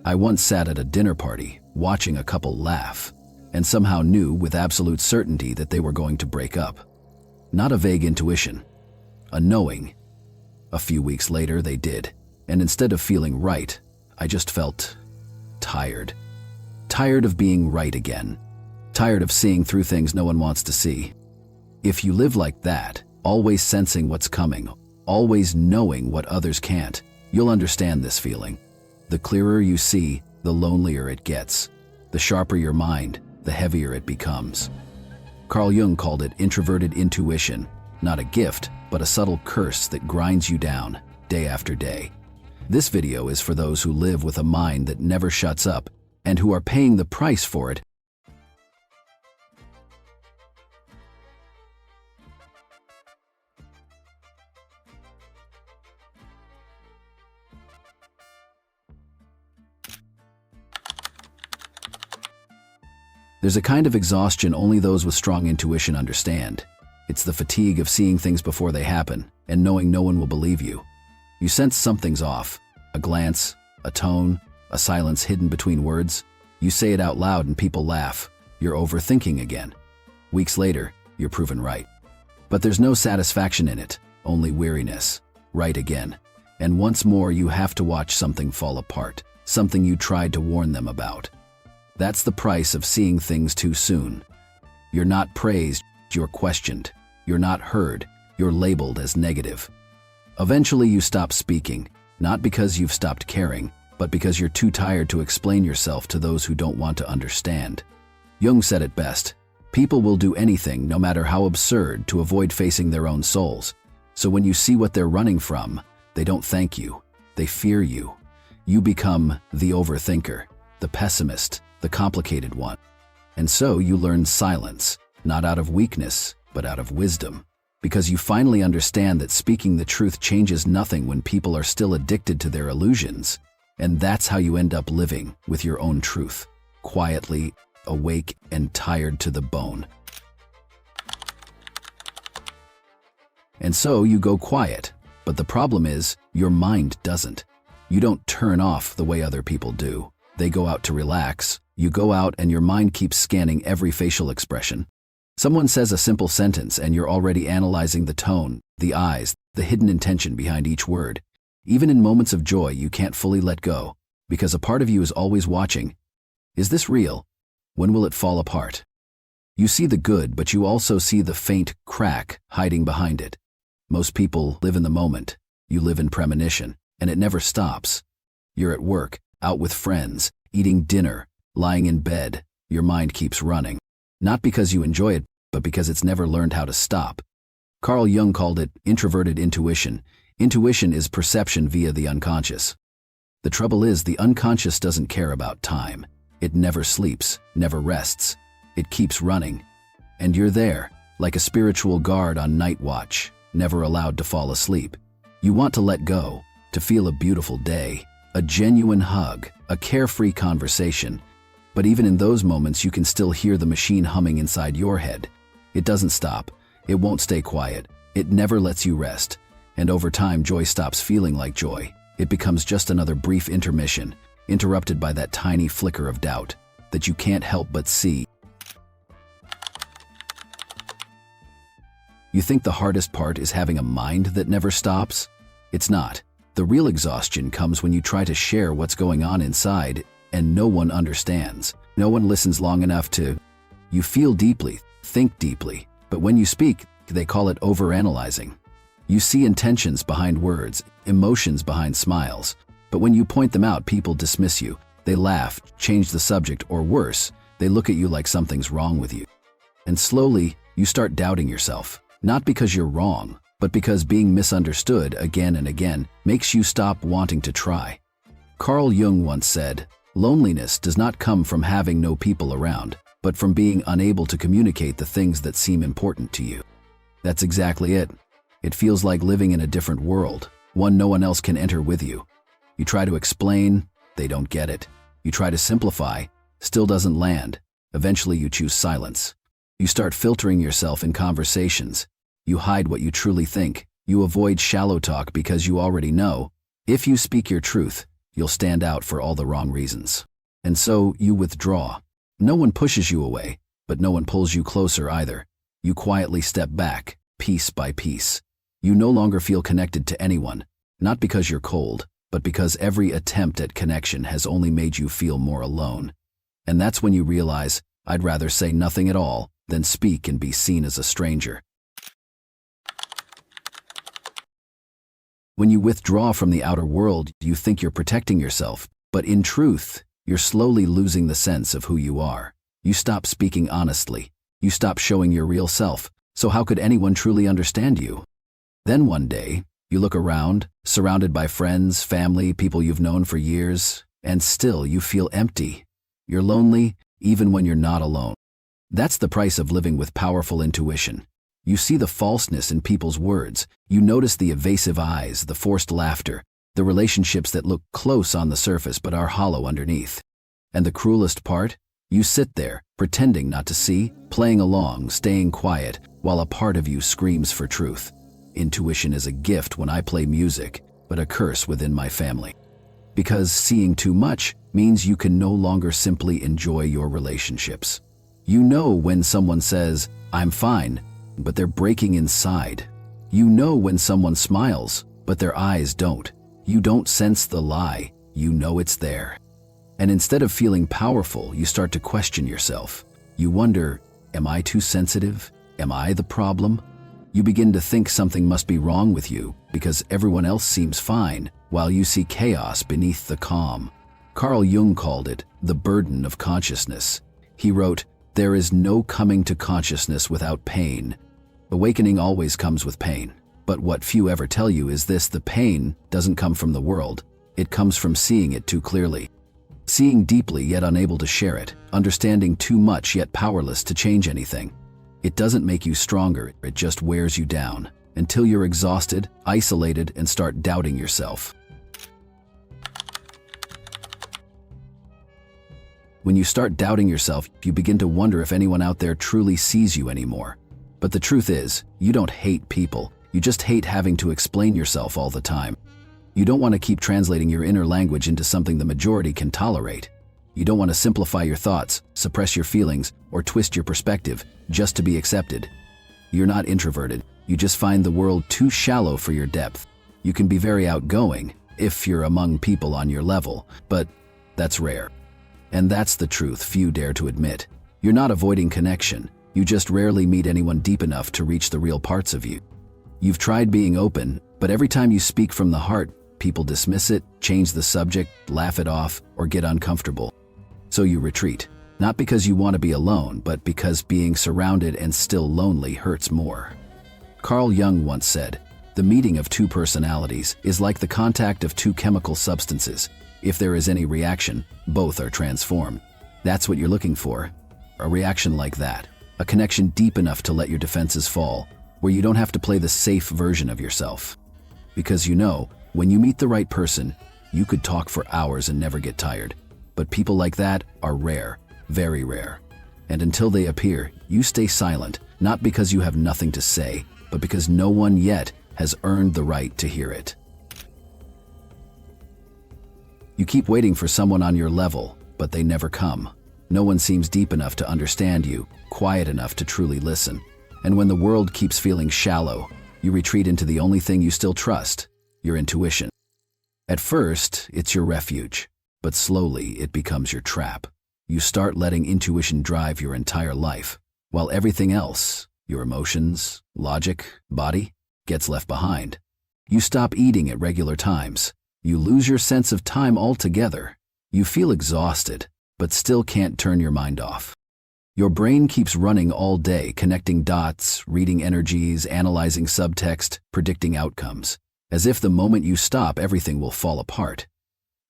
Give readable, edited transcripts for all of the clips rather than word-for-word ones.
I once sat at a dinner party, watching a couple laugh, and somehow knew with absolute certainty that they were going to break up. Not a vague intuition, a knowing. A few weeks later they did, and instead of feeling right, I just felt tired. Tired of being right again. Tired of seeing through things no one wants to see. If you live like that, always sensing what's coming, always knowing what others can't, you'll understand this feeling. The clearer you see, the lonelier it gets. The sharper your mind, the heavier it becomes. Carl Jung called it introverted intuition, not a gift, but a subtle curse that grinds you down, day after day. This video is for those who live with a mind that never shuts up and who are paying the price for it. There's a kind of exhaustion only those with strong intuition understand. It's the fatigue of seeing things before they happen and knowing no one will believe you. You sense something's off, a glance, a tone, a silence hidden between words. You say it out loud and people laugh. You're overthinking again. Weeks later, you're proven right. But there's no satisfaction in it, only weariness. Right again. And once more you have to watch something fall apart, something you tried to warn them about. That's the price of seeing things too soon. You're not praised, you're questioned. You're not heard, you're labeled as negative. Eventually you stop speaking, not because you've stopped caring, but because you're too tired to explain yourself to those who don't want to understand. Jung said it best, people will do anything, no matter how absurd, to avoid facing their own souls. So when you see what they're running from, they don't thank you, they fear you. You become the overthinker, the pessimist, the complicated one. And so you learn silence, not out of weakness, but out of wisdom. Because you finally understand that speaking the truth changes nothing when people are still addicted to their illusions. And that's how you end up living with your own truth, quietly, awake, and tired to the bone. And so you go quiet, but the problem is, your mind doesn't. You don't turn off the way other people do. They go out to relax. You go out and your mind keeps scanning every facial expression. Someone says a simple sentence and you're already analyzing the tone, the eyes, the hidden intention behind each word. Even in moments of joy, you can't fully let go, because a part of you is always watching. Is this real? When will it fall apart? You see the good, but you also see the faint crack hiding behind it. Most people live in the moment. You live in premonition, and it never stops. You're at work, out with friends, eating dinner, lying in bed. Your mind keeps running. Not because you enjoy it, but because it's never learned how to stop. Carl Jung called it introverted intuition. Intuition is perception via the unconscious. The trouble is, the unconscious doesn't care about time. It never sleeps, never rests. It keeps running. And you're there, like a spiritual guard on night watch, never allowed to fall asleep. You want to let go, to feel a beautiful day, a genuine hug, a carefree conversation. But even in those moments, you can still hear the machine humming inside your head. It doesn't stop. It won't stay quiet. It never lets you rest. And over time, joy stops feeling like joy. It becomes just another brief intermission, interrupted by that tiny flicker of doubt that you can't help but see. You think the hardest part is having a mind that never stops? It's not. The real exhaustion comes when you try to share what's going on inside and no one understands. No one listens long enough to. You feel deeply, think deeply, but when you speak, they call it overanalyzing. You see intentions behind words, emotions behind smiles, but when you point them out, people dismiss you. They laugh, change the subject, or worse, they look at you like something's wrong with you. And slowly, you start doubting yourself, not because you're wrong, but because being misunderstood again and again makes you stop wanting to try. Carl Jung once said, "Loneliness does not come from having no people around, but from being unable to communicate the things that seem important to you." That's exactly it. It feels like living in a different world, one no one else can enter with you. You try to explain, they don't get it. You try to simplify, still doesn't land. Eventually you choose silence. You start filtering yourself in conversations. You hide what you truly think. You avoid shallow talk because you already know, if you speak your truth, you'll stand out for all the wrong reasons. And so you withdraw. No one pushes you away, but no one pulls you closer either. You quietly step back, piece by piece. You no longer feel connected to anyone, not because you're cold, but because every attempt at connection has only made you feel more alone. And that's when you realize, I'd rather say nothing at all than speak and be seen as a stranger. When you withdraw from the outer world, you think you're protecting yourself, but in truth, you're slowly losing the sense of who you are. You stop speaking honestly. You stop showing your real self. So how could anyone truly understand you? Then one day, you look around, surrounded by friends, family, people you've known for years, and still you feel empty. You're lonely, even when you're not alone. That's the price of living with powerful intuition. You see the falseness in people's words. You notice the evasive eyes, the forced laughter, the relationships that look close on the surface but are hollow underneath. And the cruelest part? You sit there, pretending not to see, playing along, staying quiet, while a part of you screams for truth. Intuition is a gift when I play music, but a curse within my family. Because seeing too much means you can no longer simply enjoy your relationships. You know when someone says, "I'm fine," but they're breaking inside. You know when someone smiles, but their eyes don't. You don't sense the lie, you know it's there. And instead of feeling powerful, you start to question yourself. You wonder, am I too sensitive? Am I the problem? You begin to think something must be wrong with you because everyone else seems fine, while you see chaos beneath the calm. Carl Jung called it the burden of consciousness. He wrote, "There is no coming to consciousness without pain. Awakening always comes with pain. But what few ever tell you is this: the pain doesn't come from the world. It comes from seeing it too clearly. Seeing deeply yet unable to share it. Understanding too much yet powerless to change anything. It doesn't make you stronger, it just wears you down, until you're exhausted, isolated, and start doubting yourself." When you start doubting yourself, you begin to wonder if anyone out there truly sees you anymore. But the truth is, you don't hate people, you just hate having to explain yourself all the time. You don't want to keep translating your inner language into something the majority can tolerate. You don't want to simplify your thoughts, suppress your feelings, or twist your perspective just to be accepted. You're not introverted, you just find the world too shallow for your depth. You can be very outgoing if you're among people on your level, but that's rare. And that's the truth few dare to admit. You're not avoiding connection, you just rarely meet anyone deep enough to reach the real parts of you. You've tried being open, but every time you speak from the heart, people dismiss it, change the subject, laugh it off, or get uncomfortable. So you retreat, not because you want to be alone, but because being surrounded and still lonely hurts more. Carl Jung once said, "The meeting of two personalities is like the contact of two chemical substances. If there is any reaction, both are transformed." That's what you're looking for. A reaction like that. A connection deep enough to let your defenses fall, where you don't have to play the safe version of yourself. Because you know, when you meet the right person, you could talk for hours and never get tired. But people like that are rare, very rare. And until they appear, you stay silent, not because you have nothing to say, but because no one yet has earned the right to hear it. You keep waiting for someone on your level, but they never come. No one seems deep enough to understand you, quiet enough to truly listen. And when the world keeps feeling shallow, you retreat into the only thing you still trust, your intuition. At first, it's your refuge, but slowly it becomes your trap. You start letting intuition drive your entire life, while everything else, your emotions, logic, body, gets left behind. You stop eating at regular times. You lose your sense of time altogether. You feel exhausted, but still can't turn your mind off. Your brain keeps running all day, connecting dots, reading energies, analyzing subtext, predicting outcomes, as if the moment you stop, everything will fall apart.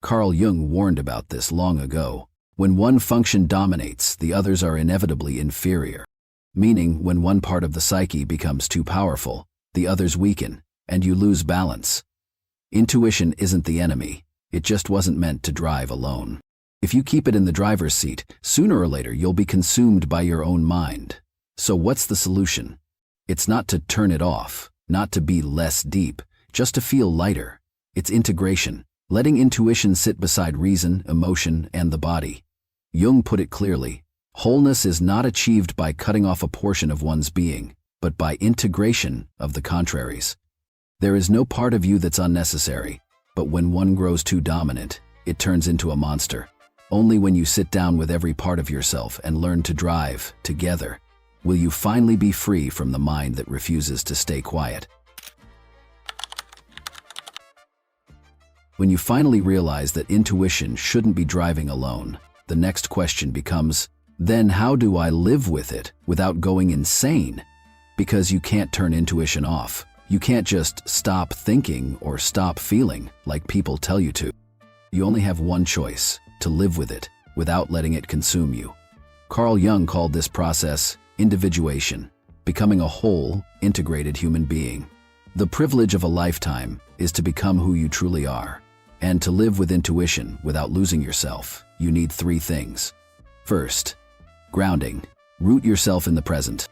Carl Jung warned about this long ago. When one function dominates, the others are inevitably inferior. Meaning, when one part of the psyche becomes too powerful, the others weaken, and you lose balance. Intuition isn't the enemy, it just wasn't meant to drive alone. If you keep it in the driver's seat, sooner or later you'll be consumed by your own mind. So what's the solution? It's not to turn it off, not to be less deep, just to feel lighter. It's integration. letting intuition sit beside reason, emotion, and the body. Jung put it clearly, wholeness is not achieved by cutting off a portion of one's being, but by integration of the contraries. There is no part of you that's unnecessary, but when one grows too dominant, it turns into a monster. Only when you sit down with every part of yourself and learn to drive together, will you finally be free from the mind that refuses to stay quiet. When you finally realize that intuition shouldn't be driving alone, the next question becomes, then how do I live with it without going insane? Because you can't turn intuition off. You can't just stop thinking or stop feeling like people tell you to. You only have one choice, to live with it without letting it consume you. Carl Jung called this process individuation, becoming a whole, integrated human being. The privilege of a lifetime is to become who you truly are. And to live with intuition without losing yourself, you need three things. First, grounding. Root yourself in the present.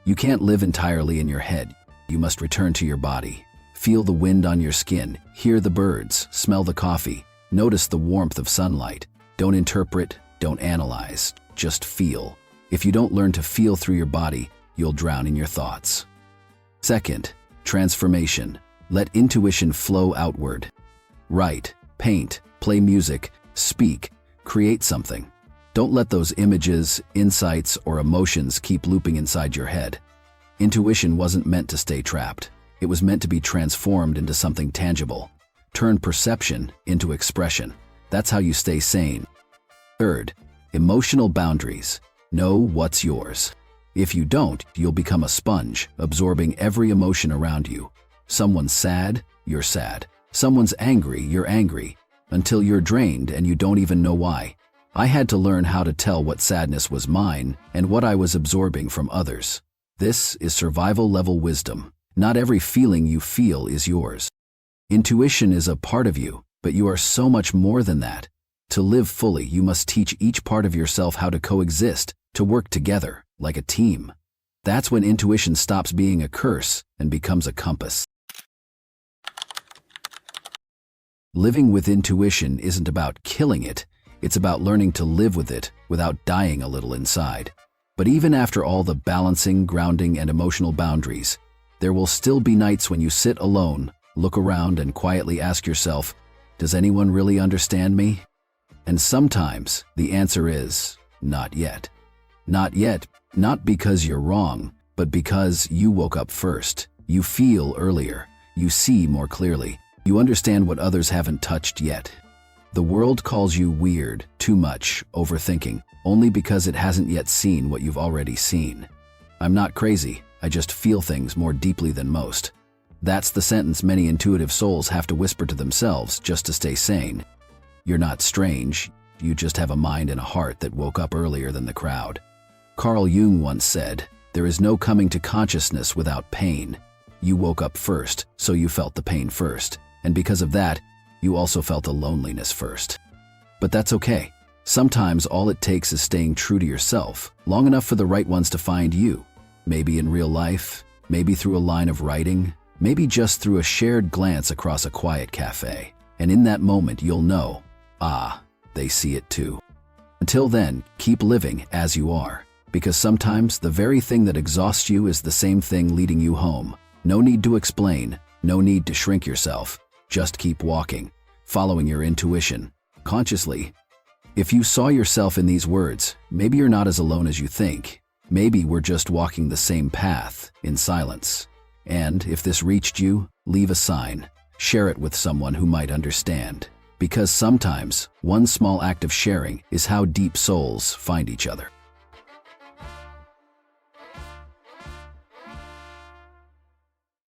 You can't live entirely in your head. You must return to your body. Feel the wind on your skin, hear the birds, smell the coffee, notice the warmth of sunlight. Don't interpret, don't analyze, just feel. If you don't learn to feel through your body, you'll drown in your thoughts. Second, transformation. Let intuition flow outward. Write, paint, play music, speak, create something. Don't let those images, insights, or emotions keep looping inside your head. Intuition wasn't meant to stay trapped. It was meant to be transformed into something tangible. Turn perception into expression. That's how you stay sane. Third, emotional boundaries. Know what's yours. If you don't, you'll become a sponge, absorbing every emotion around you. Someone's sad, you're sad. Someone's angry, you're angry, until you're drained and you don't even know why. I had to learn how to tell what sadness was mine and what I was absorbing from others. This is survival-level wisdom. Not every feeling you feel is yours. Intuition is a part of you, but you are so much more than that. To live fully, you must teach each part of yourself how to coexist, to work together, like a team. That's when intuition stops being a curse and becomes a compass. Living with intuition isn't about killing it, it's about learning to live with it without dying a little inside. But even after all the balancing, grounding, and emotional boundaries, there will still be nights when you sit alone, look around, and quietly ask yourself, does anyone really understand me? And sometimes the answer is, not yet. Not yet, not because you're wrong, but because you woke up first. You feel earlier. You see more clearly. You understand what others haven't touched yet. The world calls you weird, too much, overthinking, only because it hasn't yet seen what you've already seen. I'm not crazy, I just feel things more deeply than most. That's the sentence many intuitive souls have to whisper to themselves just to stay sane. You're not strange, you just have a mind and a heart that woke up earlier than the crowd. Carl Jung once said, there is no coming to consciousness without pain. You woke up first, so you felt the pain first. And because of that, you also felt the loneliness first. But that's okay. Sometimes all it takes is staying true to yourself, long enough for the right ones to find you. Maybe in real life, maybe through a line of writing, maybe just through a shared glance across a quiet cafe. And in that moment you'll know, they see it too. Until then, keep living as you are, because sometimes the very thing that exhausts you is the same thing leading you home. No need to explain, no need to shrink yourself. Just keep walking, following your intuition, consciously. If you saw yourself in these words, maybe you're not as alone as you think. Maybe we're just walking the same path, in silence. And if this reached you, leave a sign. Share it with someone who might understand. Because sometimes, one small act of sharing is how deep souls find each other.